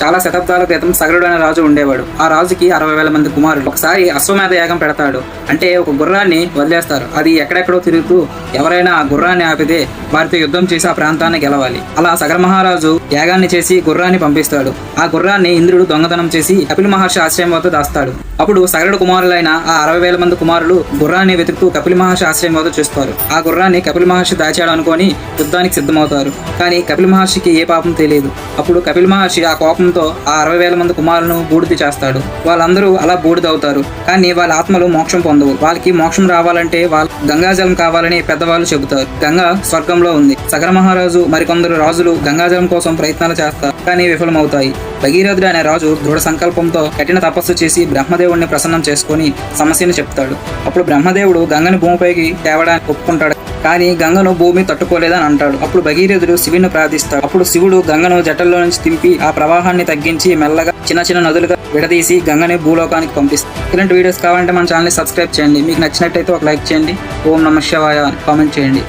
చాలా శతాబ్దాల క్రితం సగరుడు అనే రాజు ఉండేవాడు. ఆ రాజుకి 60,000 మంది కుమారులు. ఒకసారి అశ్వమేధ యాగం పెడతాడు. అంటే ఒక గుర్రాన్ని వదిలేస్తారు. అది ఎక్కడెక్కడో తిరుగుతూ ఎవరైనా ఆ గుర్రాన్ని ఆపితే వారితో యుద్ధం చేసి ఆ ప్రాంతాన్ని గెలవాలి. అలా సగర మహారాజు యాగాన్ని చేసి గుర్రాన్ని పంపిస్తాడు. ఆ గుర్రాన్ని ఇంద్రుడు దొంగతనం చేసి కపిల మహర్షి ఆశ్రయం వద్ద దాస్తాడు. అప్పుడు సగరుడు కుమారులైన ఆ 60,000 మంది కుమారులు గుర్రాన్ని వెతుకుతూ కపిల మహర్షి ఆశ్రయం వద్ద చూస్తారు. ఆ గుర్రాన్ని కపిల మహర్షి దాచాడు అనుకొని యుద్ధానికి సిద్ధమవుతారు. కానీ కపిల మహర్షికి ఏ పాపం తెలియదు. అప్పుడు కపిల మహర్షి ఆ కోపంతో ఆ 60,000 మంది కుమారులను బూడిద చేస్తాడు. వాళ్ళందరూ అలా బూడిదవుతారు. కానీ వాళ్ళ ఆత్మలు మోక్షం పొందవు. వాళ్ళకి మోక్షం రావాలంటే వాళ్ళు గంగాజలం కావాలని పెద్దవాళ్ళు చెబుతారు. గంగా స్వర్గంలో ఉంది. సగర మహారాజు మరికొందరు రాజులు గంగాజలం కోసం ప్రయత్నాలు చేస్తారు. కానీ విఫలమవుతాయి. భగీరథుడు అనే రాజు దృఢ సంకల్పంతో కఠిన తపస్సు చేసి బ్రహ్మదేవుడిని ప్రసన్నం చేసుకుని సమస్యను చెప్తాడు. అప్పుడు బ్రహ్మదేవుడు గంగని భూమిపైకి తేవడానికి ఒప్పుకుంటాడు. కానీ గంగను భూమి తట్టుకోలేదని అంటాడు. అప్పుడు భగీరథుడు శివుని ప్రార్థిస్తాడు. అప్పుడు శివుడు గంగను జటల్లో నుంచి తింపి ఆ ప్రవాహాన్ని తగ్గించి మెల్లగా చిన్న చిన్న నదులుగా విడదీసి గంగని భూలోకానికి పంపిస్తాడు. ఇలాంటి వీడియోస్ కావాలంటే మన ఛానల్ని సబ్స్క్రైబ్ చేయండి. మీకు నచ్చినట్టయితే ఒక లైక్ చేయండి. ఓం నమః శివాయ కామెంట్ చేయండి.